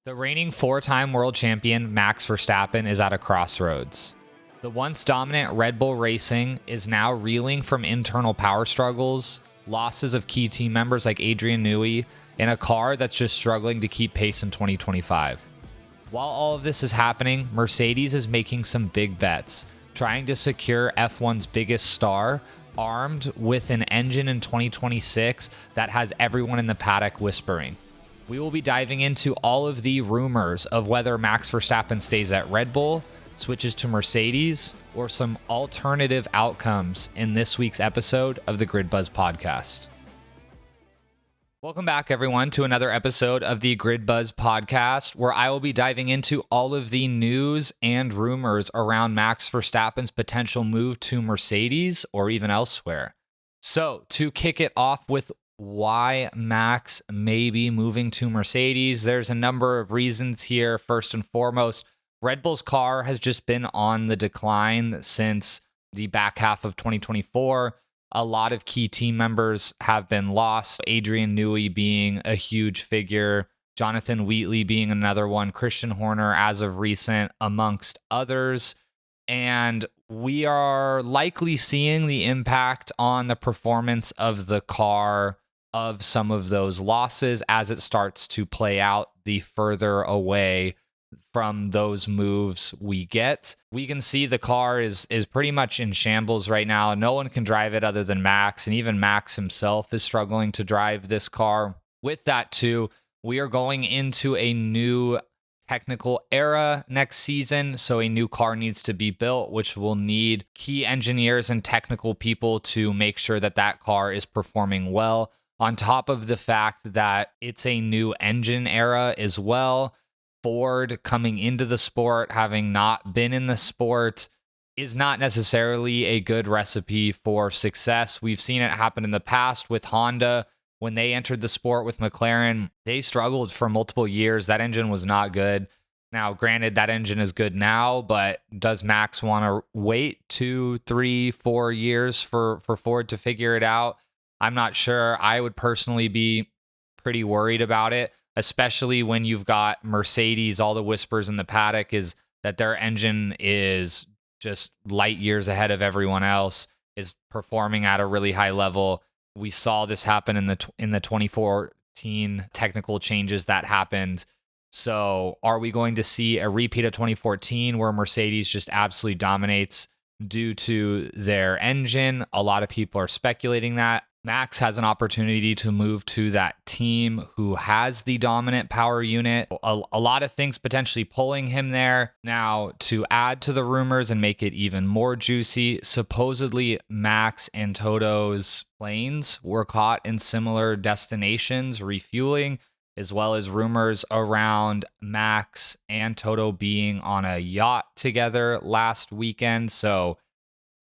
The reigning four-time world champion Max Verstappen is at a crossroads. The once dominant Red Bull Racing is now reeling from internal power struggles, losses of key team members like Adrian Newey, and a car that's just struggling to keep pace in 2025. While all of this is happening, Mercedes is making some big bets, trying to secure F1's biggest star, armed with an engine in 2026 that has everyone in the paddock whispering. We will be diving into all of the rumors of whether Max Verstappen stays at Red Bull, switches to Mercedes, or some alternative outcomes in this week's episode of the Grid Buzz podcast. Welcome back, everyone, to another episode of the Grid Buzz podcast, where I will be diving into all of the news and rumors around Max Verstappen's potential move to Mercedes or even elsewhere. So, to kick it off with why Max may be moving to Mercedes, there's a number of reasons here. First and foremost, Red Bull's car has just been on the decline since the back half of 2024. A lot of key team members have been lost, Adrian Newey being a huge figure, Jonathan Wheatley being another one, Christian Horner as of recent, amongst others. And we are likely seeing the impact on the performance of the car of some of those losses as it starts to play out the further away from those moves we get. We can see the car is pretty much in shambles right now. No one can drive it other than Max, and even Max himself is struggling to drive this car. With that too, we are going into a new technical era next season, so a new car needs to be built, which will need key engineers and technical people to make sure that that car is performing well. On top of the fact that it's a new engine era as well, Ford coming into the sport, having not been in the sport, is not necessarily a good recipe for success. We've seen it happen in the past with Honda. When they entered the sport with McLaren, they struggled for multiple years. That engine was not good. Now, granted, that engine is good now, but does Max want to wait 2, 3, 4 years for Ford to figure it out? I'm not sure. I would personally be pretty worried about it, especially when you've got Mercedes. All the whispers in the paddock is that their engine is just light years ahead of everyone else, is performing at a really high level. We saw this happen in the 2014 technical changes that happened. So are we going to see a repeat of 2014 where Mercedes just absolutely dominates due to their engine? A lot of people are speculating that. Max has an opportunity to move to that team who has the dominant power unit. A lot of things potentially pulling him there. Now, to add to the rumors and make it even more juicy, supposedly Max and Toto's planes were caught in similar destinations, refueling, as well as rumors around Max and Toto being on a yacht together last weekend. So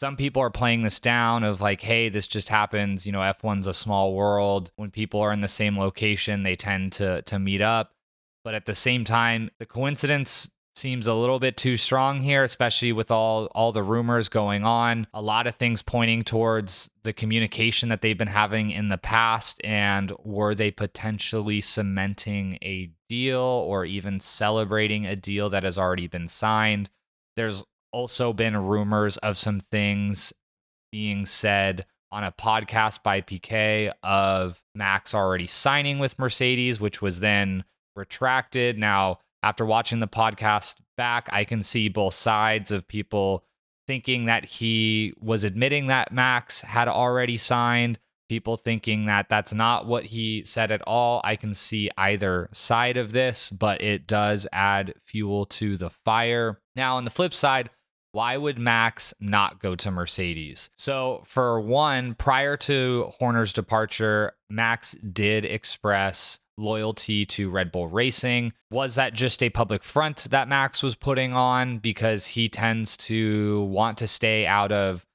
some people are playing this down of like, hey, this just happens. You know, F1's a small world. When people are in the same location, they tend to meet up. But at the same time, the coincidence seems a little bit too strong here, especially with all the rumors going on. A lot of things pointing towards the communication that they've been having in the past, and were they potentially cementing a deal or even celebrating a deal that has already been signed? There's also been rumors of some things being said on a podcast by PK of Max already signing with Mercedes, which was then retracted. Now, after watching the podcast back, I can see both sides of people thinking that he was admitting that Max had already signed, people thinking that that's not what he said at all. I can see either side of this, but it does add fuel to the fire. Now, on the flip side, why would Max not go to Mercedes? So, for one, prior to Horner's departure, Max did express loyalty to Red Bull Racing. Was that just a public front that Max was putting on because he tends to want to stay out of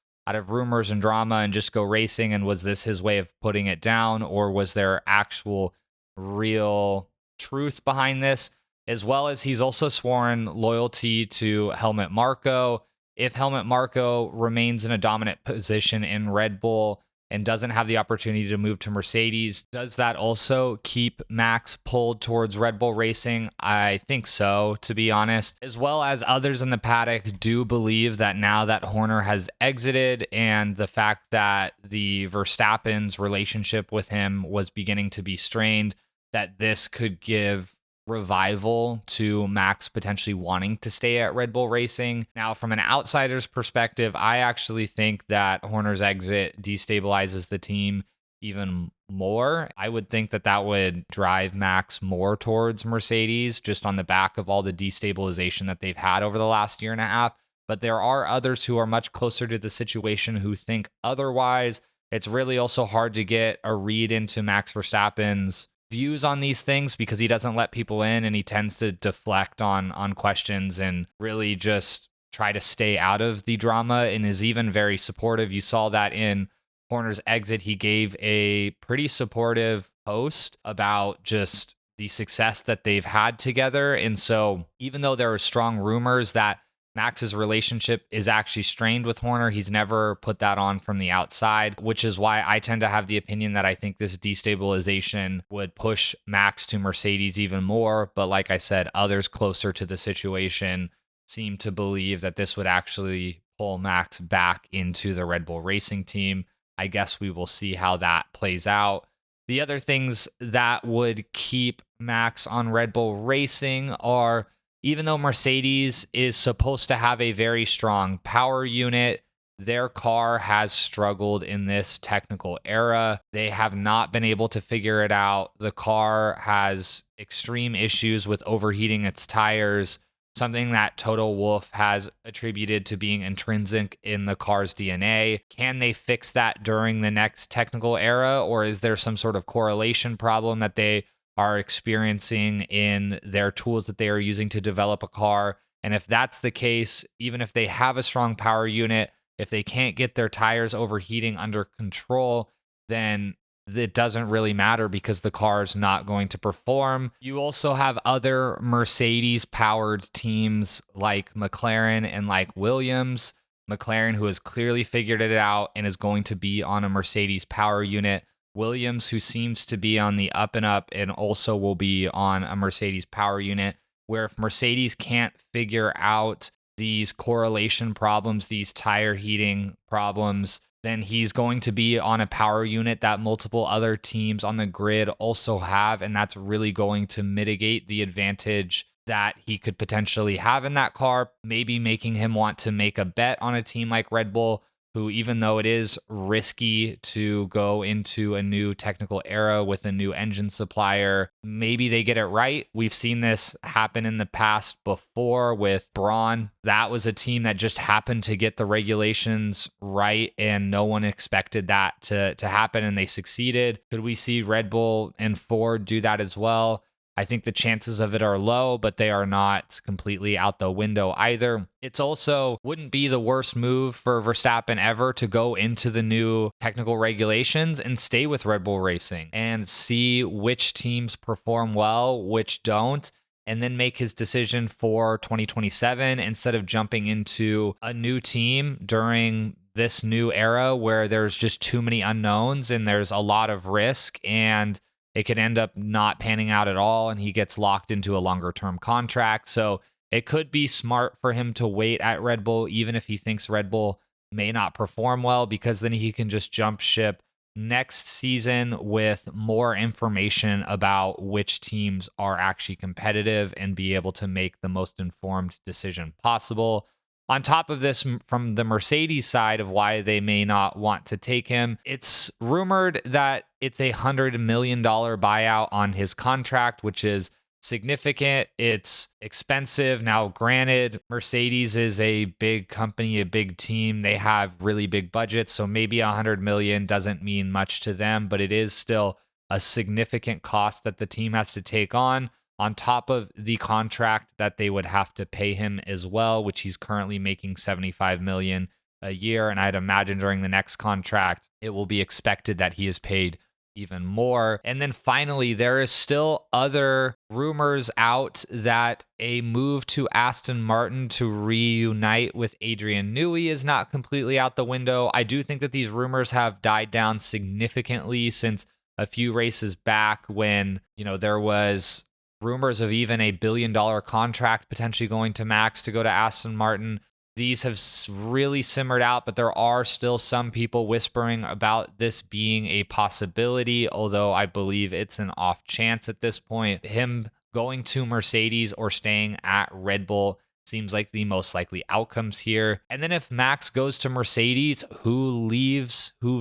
rumors and drama and just go racing? And was this his way of putting it down, or was there actual real truth behind this? As well as he's also sworn loyalty to Helmut Marko. If Helmut Marko remains in a dominant position in Red Bull, and doesn't have the opportunity to move to Mercedes. Does that also keep Max pulled towards Red Bull Racing? I think so, to be honest. As well as others in the paddock do believe that now that Horner has exited and the fact that the Verstappen's relationship with him was beginning to be strained, that this could give revival to Max potentially wanting to stay at Red Bull Racing. Now, from an outsider's perspective, I actually think that Horner's exit destabilizes the team even more. I would think that that would drive Max more towards Mercedes just on the back of all the destabilization that they've had over the last year and a half. But there are others who are much closer to the situation who think otherwise. It's really also hard to get a read into Max Verstappen's views on these things because he doesn't let people in, and he tends to deflect on questions and really just try to stay out of the drama, and is even very supportive. You saw that in Horner's exit. He gave a pretty supportive post about just the success that they've had together. And so even though there are strong rumors that Max's relationship is actually strained with Horner, he's never put that on from the outside, which is why I tend to have the opinion that I think this destabilization would push Max to Mercedes even more. But like I said, others closer to the situation seem to believe that this would actually pull Max back into the Red Bull Racing team. I guess we will see how that plays out. The other things that would keep Max on Red Bull Racing are, even though Mercedes is supposed to have a very strong power unit, their car has struggled in this technical era. They have not been able to figure it out. The car has extreme issues with overheating its tires, something that Toto Wolff has attributed to being intrinsic in the car's DNA. Can they fix that during the next technical era, or is there some sort of correlation problem that they are experiencing in their tools that they are using to develop a car? And if that's the case, even if they have a strong power unit, if they can't get their tires overheating under control, then it doesn't really matter because the car is not going to perform. You also have other Mercedes powered teams like McLaren and like Williams. McLaren, who has clearly figured it out and is going to be on a Mercedes power unit. Williams, who seems to be on the up and up and also will be on a Mercedes power unit, where if Mercedes can't figure out these correlation problems, these tire heating problems, then he's going to be on a power unit that multiple other teams on the grid also have, and that's really going to mitigate the advantage that he could potentially have in that car, maybe making him want to make a bet on a team like Red Bull, who, even though it is risky to go into a new technical era with a new engine supplier, maybe they get it right. We've seen this happen in the past before with Braun. That was a team that just happened to get the regulations right, and no one expected that to happen, and they succeeded. Could we see Red Bull and Ford do that as well? I think the chances of it are low, but they are not completely out the window either. It's also wouldn't be the worst move for Verstappen ever to go into the new technical regulations and stay with Red Bull Racing and see which teams perform well, which don't, and then make his decision for 2027 instead of jumping into a new team during this new era where there's just too many unknowns and there's a lot of risk, and it could end up not panning out at all, and he gets locked into a longer term contract. So it could be smart for him to wait at Red Bull, even if he thinks Red Bull may not perform well, because then he can just jump ship next season with more information about which teams are actually competitive and be able to make the most informed decision possible. On top of this, from the Mercedes side of why they may not want to take him, it's rumored that it's $100 million buyout on his contract, which is significant. It's expensive. Now, granted, Mercedes is a big company, a big team. They have really big budgets, so maybe $100 million doesn't mean much to them, but it is still a significant cost that the team has to take on top of the contract that they would have to pay him as well, which he's currently making $75 million a year. And I'd imagine during the next contract, it will be expected that he is paid even more. And then finally, there is still other rumors out that a move to Aston Martin to reunite with Adrian Newey is not completely out the window. I do think that these rumors have died down significantly since a few races back when, there was rumors of even a $1 billion contract potentially going to Max to go to Aston Martin. These have really simmered out, but there are still some people whispering about this being a possibility, although I believe it's an off chance at this point. Him going to Mercedes or staying at Red Bull seems like the most likely outcomes here. And then if Max goes to Mercedes, who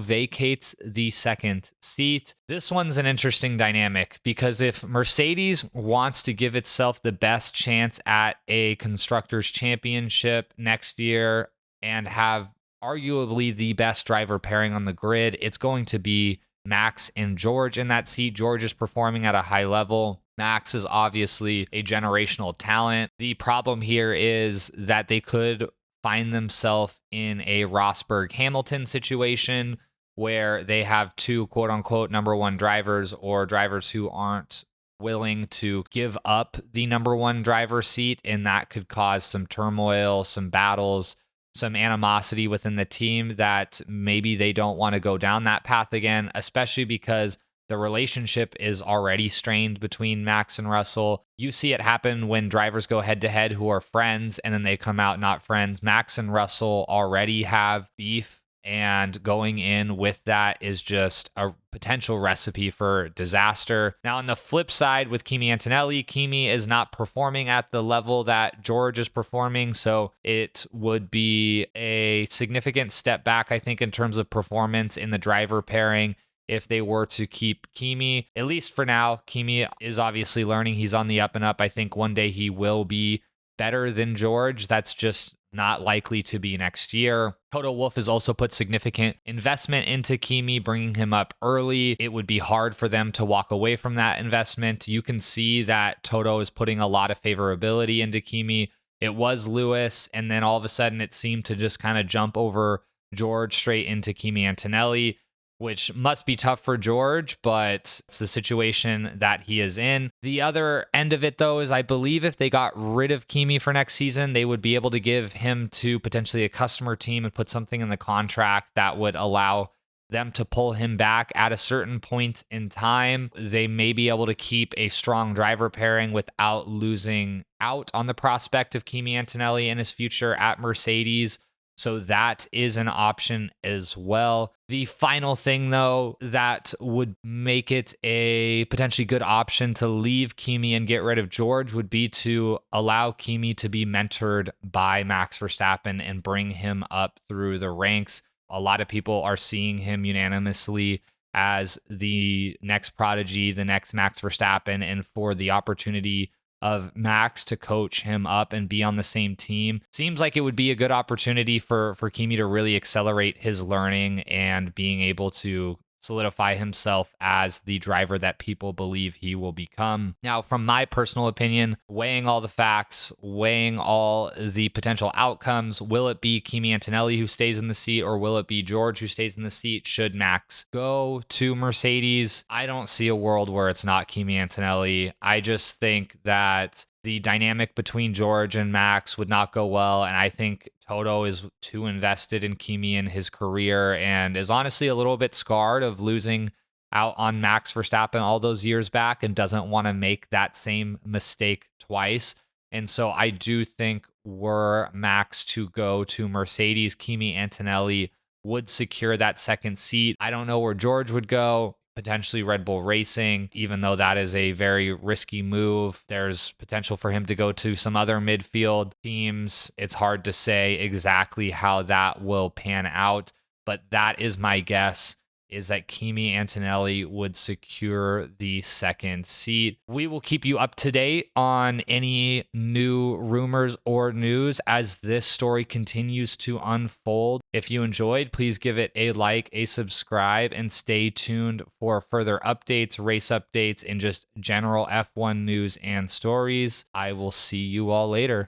vacates the second seat? This one's an interesting dynamic because if Mercedes wants to give itself the best chance at a Constructors' Championship next year and have arguably the best driver pairing on the grid, it's going to be Max and George in that seat. George is performing at a high level. Max is obviously a generational talent. The problem here is that they could find themselves in a Rosberg-Hamilton situation where they have two quote-unquote number one drivers or drivers who aren't willing to give up the number one driver seat, and that could cause some turmoil, some battles, some animosity within the team that maybe they don't want to go down that path again, especially because the relationship is already strained between Max and Russell. You see it happen when drivers go head to head who are friends and then they come out not friends. Max and Russell already have beef, and going in with that is just a potential recipe for disaster. Now, on the flip side with Kimi Antonelli, Kimi is not performing at the level that George is performing, so it would be a significant step back, I think, in terms of performance in the driver pairing if they were to keep Kimi. At least for now, Kimi is obviously learning. He's on the up and up. I think one day he will be better than George. That's just not likely to be next year. Toto Wolff has also put significant investment into Kimi, bringing him up early. It would be hard for them to walk away from that investment. You can see that Toto is putting a lot of favorability into Kimi. It was Lewis, and then all of a sudden it seemed to just kind of jump over George straight into Kimi Antonelli, which must be tough for George, but it's the situation that he is in. The other end of it, though, is I believe if they got rid of Kimi for next season, they would be able to give him to potentially a customer team and put something in the contract that would allow them to pull him back at a certain point in time. They may be able to keep a strong driver pairing without losing out on the prospect of Kimi Antonelli in his future at Mercedes. So that is an option as well. The final thing, though, that would make it a potentially good option to leave Kimi and get rid of George would be to allow Kimi to be mentored by Max Verstappen and bring him up through the ranks. A lot of people are seeing him unanimously as the next prodigy, the next Max Verstappen, and for the opportunity of Max to coach him up and be on the same team. Seems like it would be a good opportunity for Kimi to really accelerate his learning and being able to solidify himself as the driver that people believe he will become. Now, from my personal opinion, weighing all the facts, weighing all the potential outcomes, will it be Kimi Antonelli who stays in the seat, or will it be George who stays in the seat should Max go to Mercedes? I don't see a world where it's not Kimi Antonelli. I just think that the dynamic between George and Max would not go well, and I think Toto is too invested in Kimi in his career and is honestly a little bit scarred of losing out on Max Verstappen all those years back and doesn't want to make that same mistake twice. And so I do think were Max to go to Mercedes, Kimi Antonelli would secure that second seat. I don't know where George would go. Potentially Red Bull Racing, even though that is a very risky move. There's potential for him to go to some other midfield teams. It's hard to say exactly how that will pan out, but that is my guess, is that Kimi Antonelli would secure the second seat. We will keep you up to date on any new rumors or news as this story continues to unfold. If you enjoyed, please give it a like, a subscribe, and stay tuned for further updates, race updates, and just general F1 news and stories. I will see you all later.